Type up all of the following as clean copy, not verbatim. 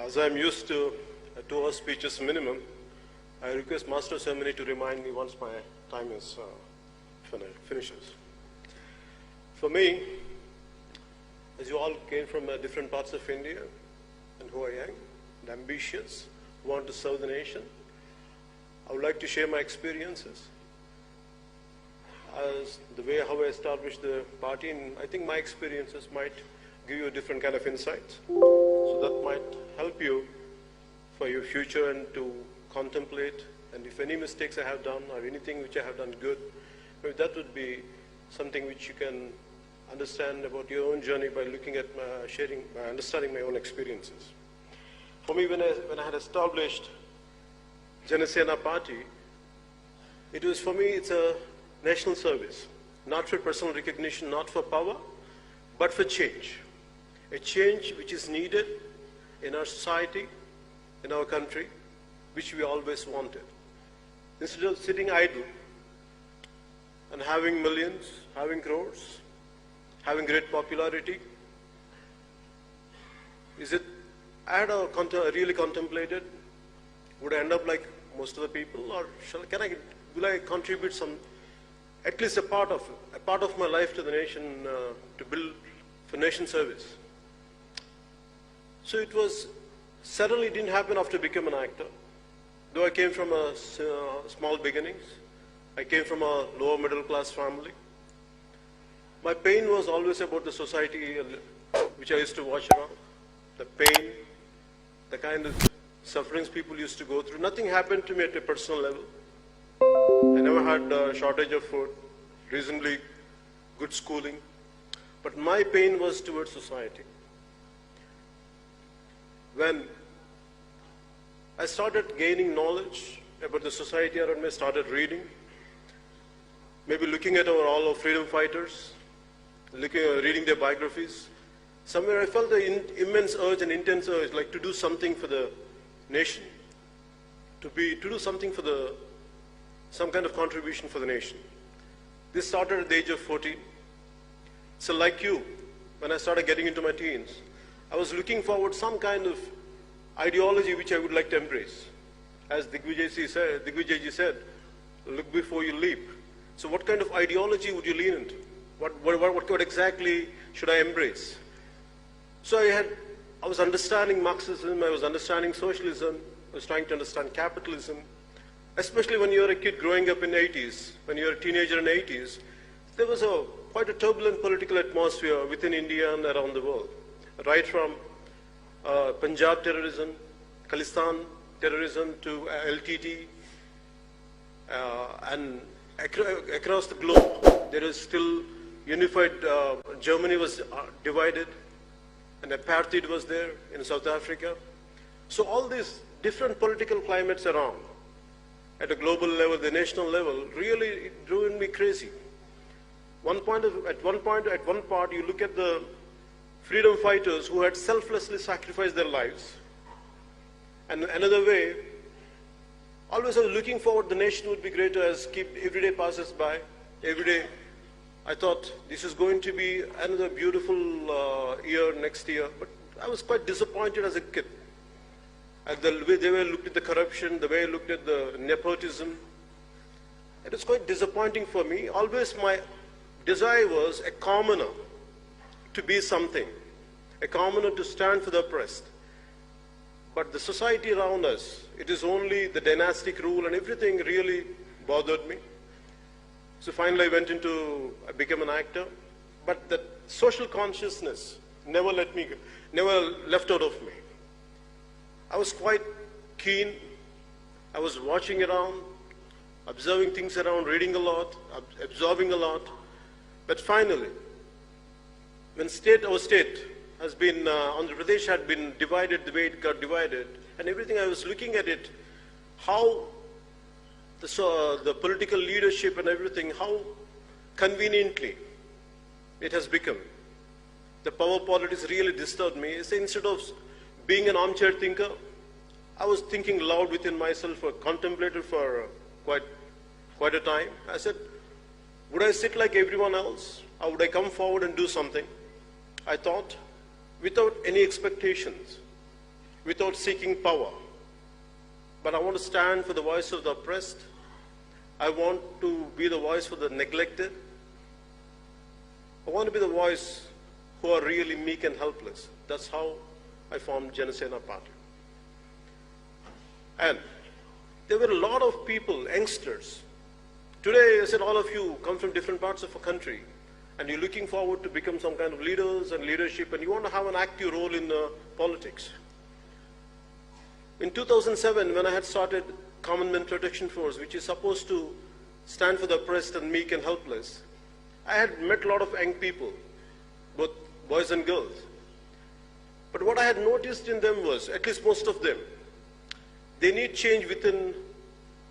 As I am used to 2 hour speeches minimum, I request Master of Ceremony to remind me once my time is finishes. For me, as you all came from different parts of India, and who I am, and ambitious, who want to serve the nation, I would like to share my experiences as the way how I established the party, and I think my experiences might give you a different kind of insights. So that might help you for your future and to contemplate, and if any mistakes I have done or anything which I have done good, maybe that would be something which you can understand about your own journey by looking at by understanding my own experiences. For me, when I had established Janasena party, it was for me, it's a national service, not for personal recognition, not for power, but for change. A change which is needed in our society, in our country, which we always wanted. Instead of sitting idle and having millions, having crores, having great popularity, I had really contemplated, would I end up like most of the people, or will I contribute at least a part of my life to the nation, to build for nation service? So it suddenly didn't happen after becoming an actor. Though I came from small beginnings, I came from a lower middle class family. My pain was always about the society which I used to watch around. The pain, the kind of sufferings people used to go through. Nothing happened to me at a personal level. I never had a shortage of food, reasonably good schooling. But my pain was towards society. When I started gaining knowledge about the society around me, I started reading, maybe looking at all our freedom fighters, reading their biographies. Somewhere I felt an immense urge and intense urge, like to do something for the nation, to do something for some kind of contribution for the nation. This started at the age of 14. So like you, when I started getting into my teens, I was looking forward some kind of ideology which I would like to embrace. As Digvijayji said, look before you leap. So what kind of ideology would you lean into? What exactly should I embrace? So I was understanding Marxism, I was understanding socialism, I was trying to understand capitalism, especially when you're a kid growing up in the 80s, when you're a teenager in the 80s, there was quite a turbulent political atmosphere within India and around the world. Right from Punjab terrorism, Khalistan terrorism to LTT, and across the globe, there is still unified, Germany was divided, and apartheid was there in South Africa. So all these different political climates around, at a global level, the national level, really it drove me crazy. At one part, you look at the freedom fighters who had selflessly sacrificed their lives. And another way, always I was looking forward, the nation would be greater as every day passes by. Every day, I thought this is going to be another beautiful year next year. But I was quite disappointed as a kid. At the way they looked at the corruption, the way I looked at the nepotism. It was quite disappointing for me. Always my desire was a commoner to be something, a commoner to stand for the oppressed. But the society around us, it is only the dynastic rule, and everything really bothered me. So finally I became an actor, but that social consciousness never left out of me. I was quite keen. I was watching around, observing things around, reading a lot, absorbing a lot. But finally, when our state has been, Andhra Pradesh had been divided the way it got divided, and everything, I was looking at it, how the political leadership and everything, how conveniently it has become. The power politics really disturbed me. So instead of being an armchair thinker, I was thinking loud within myself, contemplated for quite a time. I said, would I sit like everyone else, or would I come forward and do something? I thought, without any expectations, without seeking power. But I want to stand for the voice of the oppressed. I want to be the voice for the neglected. I want to be the voice who are really meek and helpless. That's how I formed Janasena party. And there were a lot of people, youngsters. Today, I said, all of you come from different parts of a country, and you're looking forward to become some kind of leaders and leadership, and you want to have an active role in politics. In 2007, when I had started Common Man Protection Force, which is supposed to stand for the oppressed and meek and helpless, I had met a lot of young people, both boys and girls. But what I had noticed in them was, at least most of them, they need change within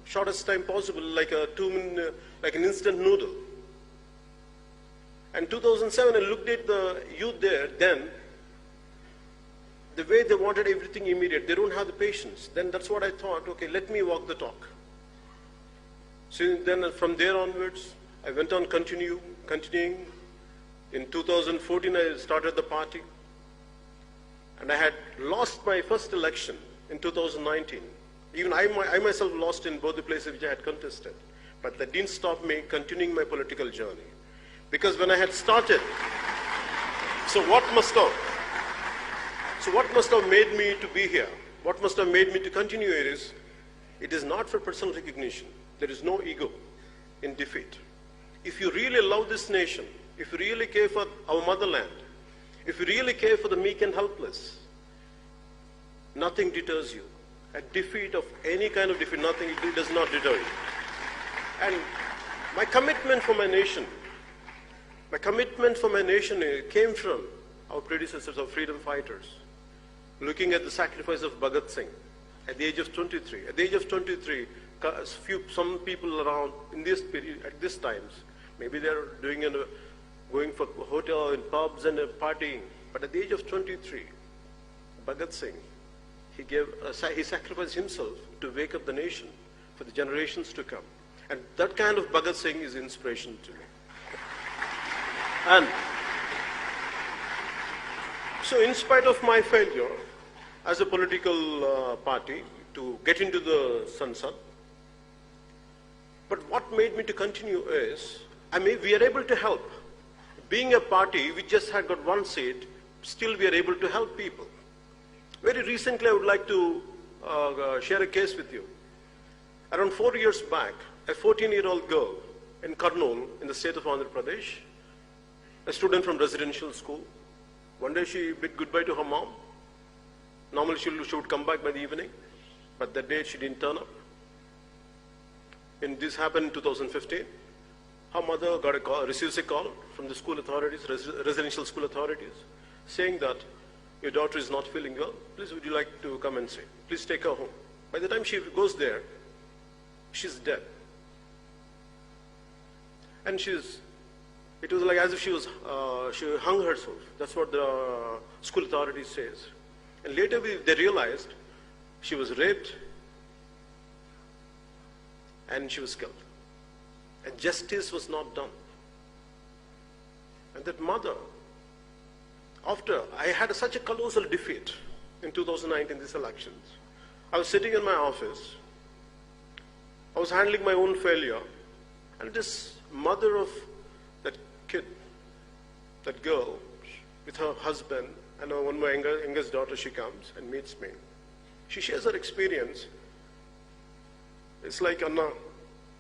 shortest time possible, like like an instant noodle. And 2007, I looked at the youth there, then, the way they wanted everything immediate, they don't have the patience. Then that's what I thought, okay, let me walk the talk. So then from there onwards, I went on continuing. In 2014, I started the party. And I had lost my first election in 2019. Even I myself lost in both the places which I had contested. But that didn't stop me continuing my political journey. Because when I had started, so what must have made me to be here? What must have made me to continue here is, it is not for personal recognition. There is no ego in defeat. If you really love this nation, if you really care for our motherland, if you really care for the meek and helpless, nothing deters you. A defeat of any kind of defeat, nothing, it does not deter you. And my commitment for my nation came from our predecessors, our freedom fighters, looking at the sacrifice of Bhagat Singh at the age of 23. At the age of 23, some people around in this period, at this times, maybe they're going for hotel and pubs and partying. But at the age of 23, Bhagat Singh, he sacrificed himself to wake up the nation for the generations to come. And that kind of Bhagat Singh is inspiration to me. And so in spite of my failure as a political party to get into the Sansad, but what made me to continue is, we are able to help. Being a party, we just had got one seat, still we are able to help people. Very recently, I would like to share a case with you. Around 4 years back, a 14-year-old girl in Kurnool, in the state of Andhra Pradesh, a student from residential school, one day she bid goodbye to her mom. Normally she would come back by the evening, but that day she didn't turn up. And this happened in 2015. Her mother receives a call from the school authorities, residential school authorities, saying that your daughter is not feeling well. Please, would you like to come and see? Please take her home. By the time she goes there, she's dead. And it was like as if she hung herself. That's what the school authorities says. And later they realized she was raped and she was killed. And justice was not done. And that mother, after I had such a colossal defeat in 2019, these elections, I was sitting in my office, I was handling my own failure, and this mother of that kid, that girl, with her husband, and one of my youngest daughter, she comes and meets me. She shares her experience. It's like, Anna,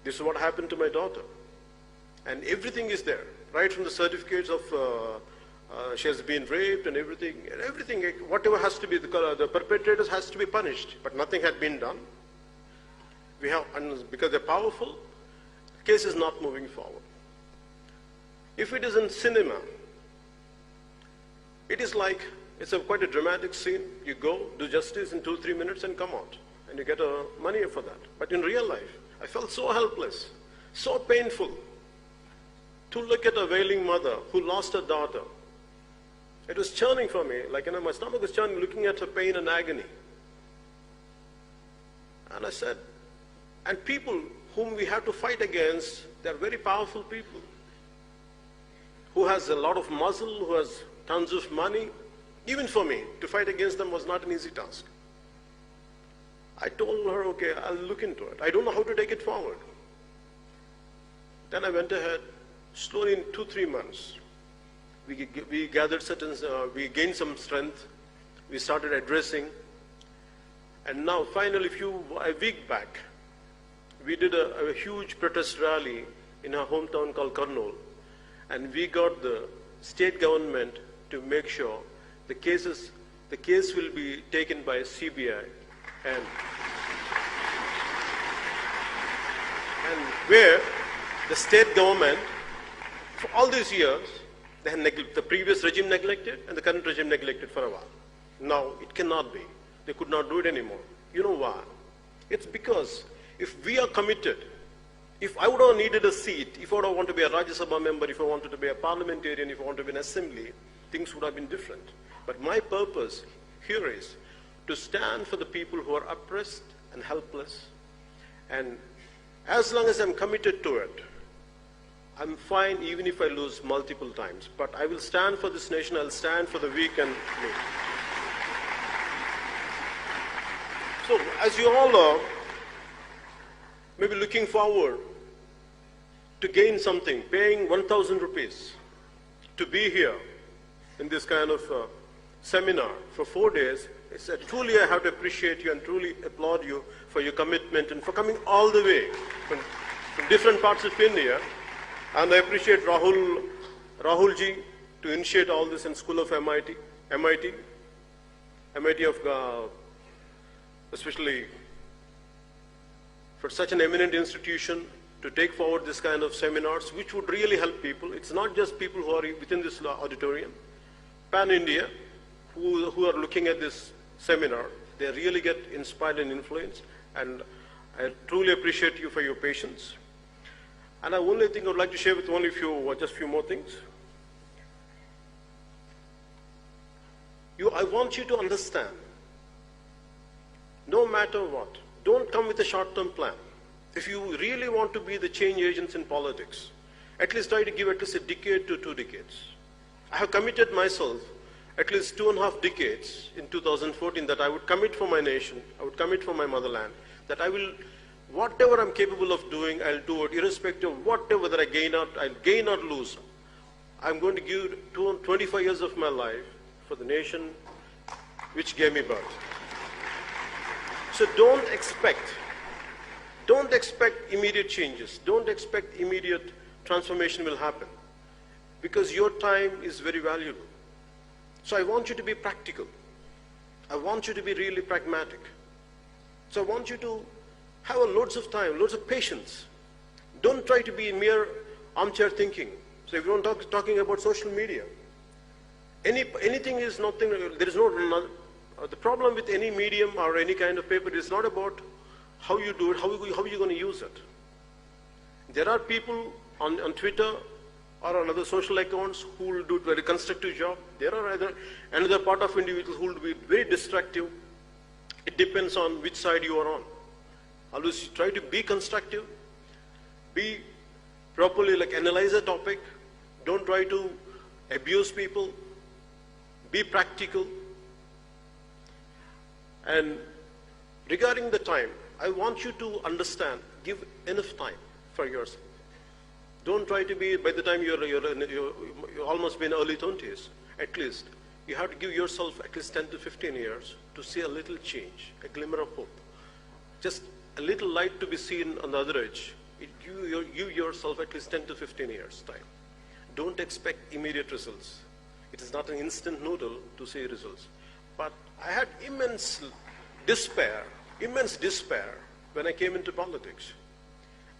this is what happened to my daughter. And everything is there, right from the certificates of she has been raped and everything, whatever has to be, the perpetrators has to be punished, but nothing had been done. And because they're powerful, the case is not moving forward. If it is in cinema, it is like, it's quite a dramatic scene. You go, do justice in 2-3 minutes and come out, and you get money for that. But in real life, I felt so helpless, so painful to look at a wailing mother who lost her daughter. It was churning for me, like, my stomach was churning, looking at her pain and agony. And I said, and people whom we have to fight against, they're very powerful people, who has a lot of muscle, who has tons of money. Even for me, to fight against them was not an easy task. I told her, okay, I'll look into it. I don't know how to take it forward. Then I went ahead, slowly in 2-3 months, we gathered we gained some strength, we started addressing, and now finally a week back, we did a huge protest rally in our hometown called Kurnool, and we got the state government to make sure the case will be taken by CBI, and where the state government, for all these years, they had the previous regime neglected and the current regime neglected for a while. Now it cannot be. They could not do it anymore. You know why? It's because if we are committed, if I would have needed a seat, if I would have wanted to be a Rajya Sabha member, if I wanted to be a parliamentarian, if I wanted to be an assembly, things would have been different. But my purpose here is to stand for the people who are oppressed and helpless. And as long as I'm committed to it, I'm fine even if I lose multiple times. But I will stand for this nation, I'll stand for the weak and weak. So, as you all are, maybe looking forward to gain something, paying 1,000 rupees to be here in this kind of seminar for 4 days, truly I have to appreciate you and truly applaud you for your commitment and for coming all the way from different parts of India. And I appreciate Rahulji to initiate all this in School of MIT of especially for such an eminent institution to take forward this kind of seminars, which would really help people. It's not just people who are within this auditorium, pan-India, who are looking at this seminar. They really get inspired and influenced, and I truly appreciate you for your patience. And I only think I would like to share with only just few more things. I want you to understand, no matter what, don't come with a short-term plan. If you really want to be the change agents in politics, at least try to give at least a decade to 2 decades. I have committed myself at least 2.5 decades in 2014 that I would commit for my nation, I would commit for my motherland, that I will, whatever I'm capable of doing, I'll do it, irrespective of whatever that I'll gain or lose. I'm going to give 25 years of my life for the nation which gave me birth. So don't expect immediate changes. Don't expect immediate transformation will happen, because your time is very valuable. So I want you to be practical. I want you to be really pragmatic. So I want you to have loads of time, loads of patience. Don't try to be mere armchair thinking. So if you're talking about social media, anything is nothing, there is no, the problem with any medium or any kind of paper is not about how you do it, how are you going to use it. There are people on Twitter or on other social accounts who will do a very constructive job. There are another part of individuals who will be very destructive. It depends on which side you are on. Always try to be constructive, be properly, analyze a topic. Don't try to abuse people. Be practical. And regarding the time, I want you to understand, give enough time for yourself. Don't try to be, by the time you're almost been early 20s, at least, you have to give yourself at least 10 to 15 years to see a little change, a glimmer of hope. Just a little light to be seen on the other edge. Give yourself at least 10 to 15 years time. Don't expect immediate results. It is not an instant noodle to see results. But I had immense despair when I came into politics.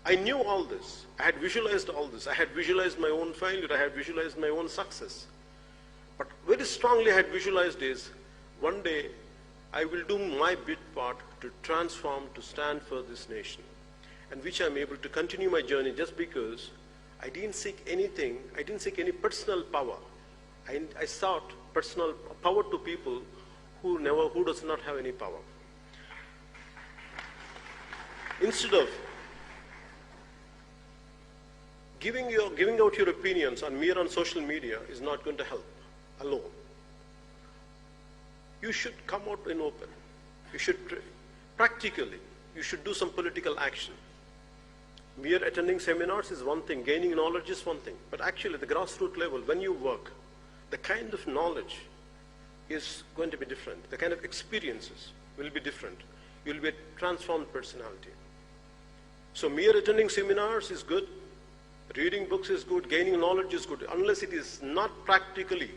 I knew all this. I had visualized all this. I had visualized my own failure. I had visualized my own success. But very strongly I had visualized is, one day I will do my bit part to transform, to stand for this nation, and which I'm able to continue my journey just because I didn't seek anything, I didn't seek any personal power. I sought personal power to people who does not have any power. Instead of giving out your opinions on social media is not going to help alone. You should come out in open. You should practically, you should do some political action. Mere attending seminars is one thing, gaining knowledge is one thing, but actually at the grassroots level, when you work, the kind of knowledge is going to be different. The kind of experiences will be different. You'll be a transformed personality. So mere attending seminars is good, reading books is good, gaining knowledge is good, unless it is not practically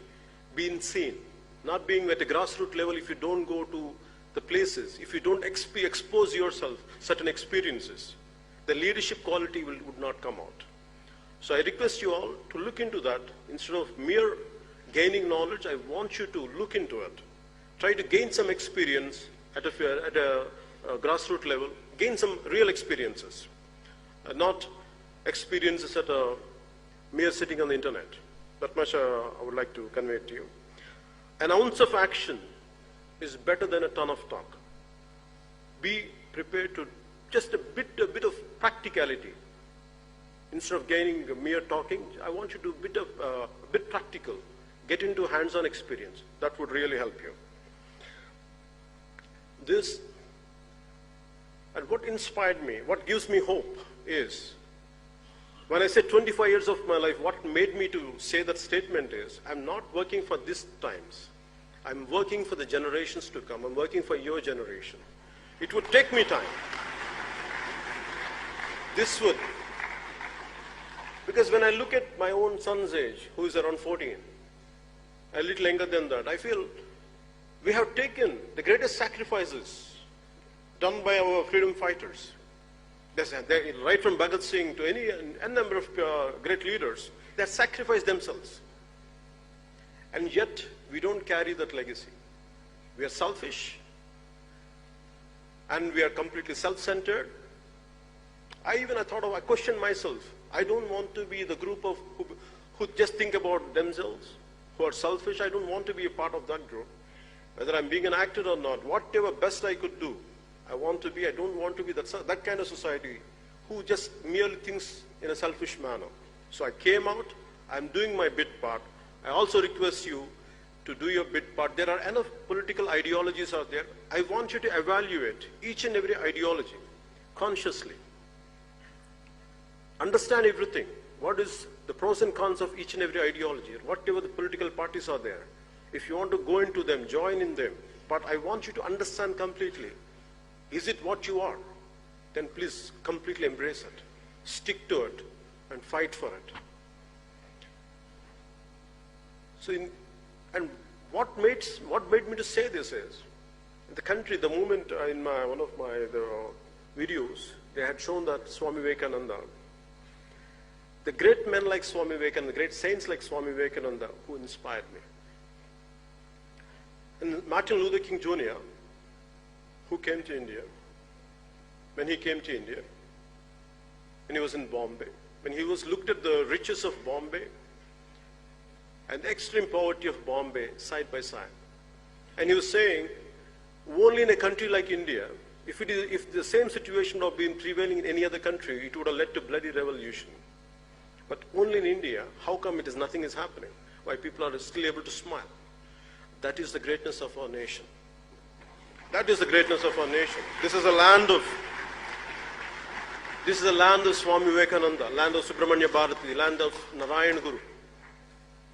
being seen, not being at the grassroots level. If you don't go to the places, if you don't expose yourself certain experiences, the leadership quality would not come out. So I request you all to look into that. Instead of mere gaining knowledge, I want you to look into it. Try to gain some experience at a grassroots level, gain some real experiences, not experiences at a mere sitting on the internet. That much I would like to convey to you. An ounce of action is better than a ton of talk. Be prepared to just a bit of practicality. Instead of gaining mere talking, I want you to be a bit practical. Get into hands-on experience. That would really help you. This, and what inspired me, what gives me hope is, when I said 25 years of my life, what made me to say that statement is, I'm not working for these times. I'm working for the generations to come. I'm working for your generation. It would take me time. This would. Because when I look at my own son's age, who is around 14, a little younger than that, I feel we have taken the greatest sacrifices done by our freedom fighters. Right from Bhagat Singh to a number of great leaders, they sacrificed themselves. And yet, we don't carry that legacy. We are selfish, and we are completely self-centered. I questioned myself. I don't want to be the group of who just think about themselves, who are selfish. I don't want to be a part of that group. Whether I'm being an actor or not, whatever best I could do, I don't want to be that kind of society who just merely thinks in a selfish manner. So I came out, I'm doing my bit part. I also request you to do your bit part. There are enough political ideologies out there. I want you to evaluate each and every ideology consciously. Understand everything. What is the pros and cons of each and every ideology? Whatever the political parties are there. If you want to go into them, join in them. But I want you to understand completely. Is it what you are? Then please completely embrace it. Stick to it and fight for it. So, what made me to say this is, in the country, the moment in one of my videos, they had shown that Swami Vivekananda, the great men like Swami Vivekananda, the great saints like Swami Vivekananda, who inspired me. And Martin Luther King Jr., who came to India, when he came to India, when he was in Bombay, when he looked at the riches of Bombay and the extreme poverty of Bombay side by side. And he was saying, only in a country like India, if the same situation had been prevailing in any other country, it would have led to bloody revolution. But only in India, how come nothing is happening? Why people are still able to smile? That is the greatness of our nation. That is the greatness of our nation. This is a land of Swami Vivekananda, land of Subramanya Bharati, land of Narayan Guru.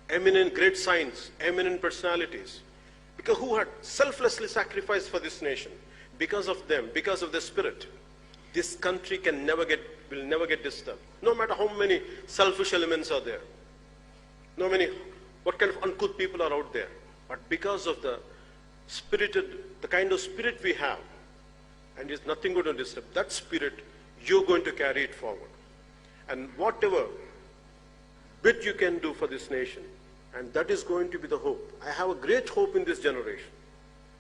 Eminent great saints, eminent personalities, because who had selflessly sacrificed for this nation. Because of them, because of their spirit, this country will never get disturbed. No matter how many selfish elements are there, what kind of uncouth people are out there, but because of the kind of spirit we have, and it's nothing going to disturb that spirit, you're going to carry it forward. And whatever bit you can do for this nation, and that is going to be the hope. I have a great hope in this generation.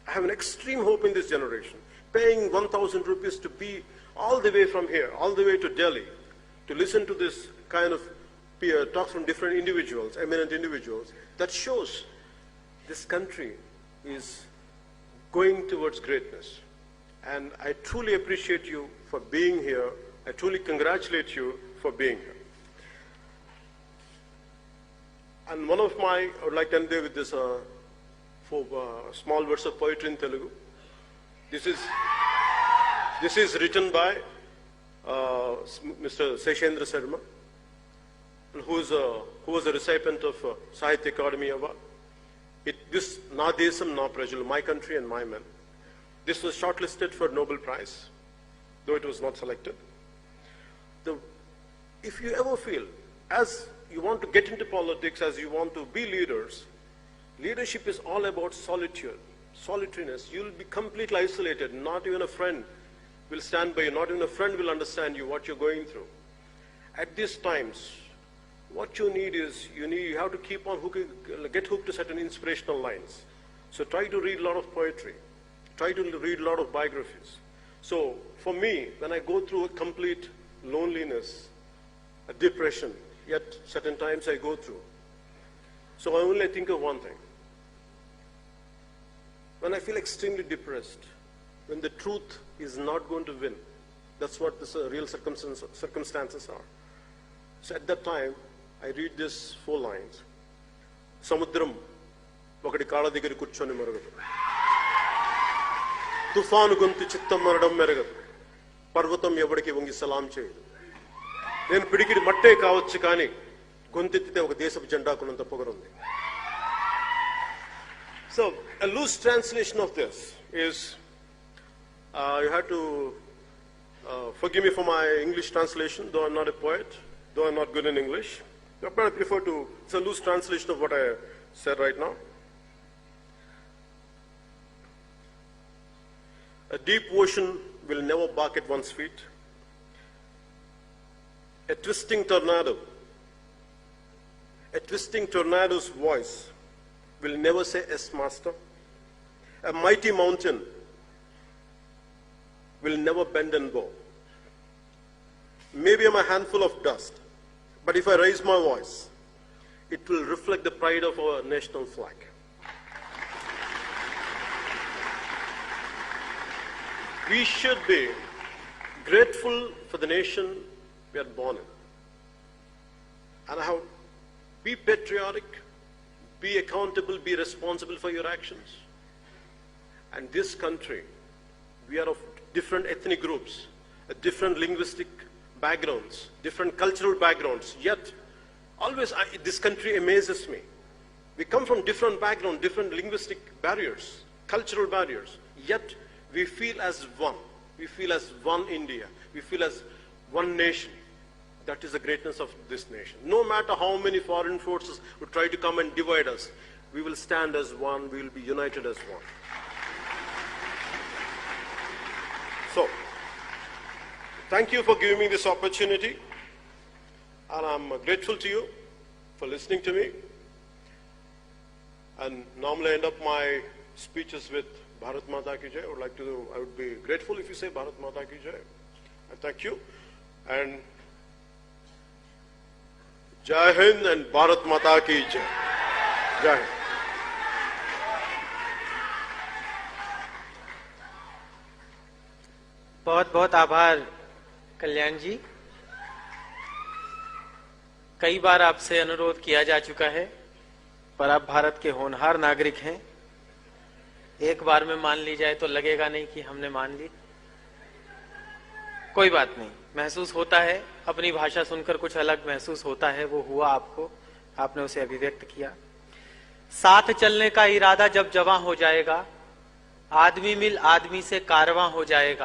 I have an extreme hope in this generation. Paying 1,000 rupees to be all the way from here, all the way to Delhi, to listen to this kind of talks from different individuals, eminent individuals, that shows this country is going towards greatness. And I truly appreciate you for being here. I truly congratulate you for being here. And I would like to end there with this small verse of poetry in Telugu. This is This is written by Mr. Seshendra Sharma, who was a recipient of Sahitya Academy Award. This Na Desam Na Prajalu, my country and my men. This was shortlisted for Nobel Prize, though it was not selected. If you ever feel, as you want to get into politics, as you want to be leaders, leadership is all about solitude, solitariness. You'll be completely isolated. Not even a friend will stand by you. Not even a friend will understand you, what you're going through. At these times, what you need is, you have to keep on get hooked to certain inspirational lines. So try to read a lot of poetry. Try to read a lot of biographies. So for me, when I go through a complete loneliness, a depression, yet certain times I go through. So I only think of one thing. When I feel extremely depressed, when the truth is not going to win, that's what the real circumstances are. So at that time, I read these 4 lines. Samudram ఒకటి కాళ్ళ దగ్గర కూర్చొని మెరగదు, తుఫాను గొంతు చిత్తం మరడం మెరగదు, పర్వతం ఎవడికి వంగి సలాం చేయదు. నేను పిడికిడి మట్టే కావచ్చు కానీ గొంతెత్తితే ఒక దేశపు జెండాకున్నంత పొగరుంది. So a loose translation of this is, you have to forgive me for my English translation, though I'm not a poet, though I'm not good in English. But I prefer to, it's a loose translation of what I said right now. A deep ocean will never bark at one's feet. A twisting tornado's voice will never say, "Yes, master." A mighty mountain will never bend and bow. Maybe I'm a handful of dust, but if I raise my voice, it will reflect the pride of our national flag. We should be grateful for the nation we are born in. And how be patriotic, be accountable, be responsible for your actions. And this country, we are of different ethnic groups, different linguistic backgrounds, different cultural backgrounds, yet always this country amazes me. We come from different backgrounds, different linguistic barriers, cultural barriers, yet we feel as one. We feel as one India. We feel as one nation. That is the greatness of this nation. No matter how many foreign forces would try to come and divide us, we will stand as one, we will be united as one. So, thank you for giving me this opportunity, and I'm grateful to you for listening to me. And normally I end up my speeches with Bharat Mata Ki Jai. I would be grateful if you say Bharat Mata Ki Jai. I thank you. And Jai Hind and Bharat Mata Ki Jai. Jai Hind. बहुत बहुत आभार कल्याण जी। कई बार आपसे अनुरोध किया जा चुका है, पर आप भारत के होनहार नागरिक हैं। एक बार में मान ली जाए तो लगेगा नहीं कि हमने मान ली। कोई बात नहीं, महसूस होता है, अपनी भाषा सुनकर कुछ अलग महसूस होता है, वो हुआ आपको, आपने उसे अभिव्यक्त किया। साथ चलने का इरादा जब जवां हो जाएगा, आदमी मिल आदमी से कारवां हो जाएगा।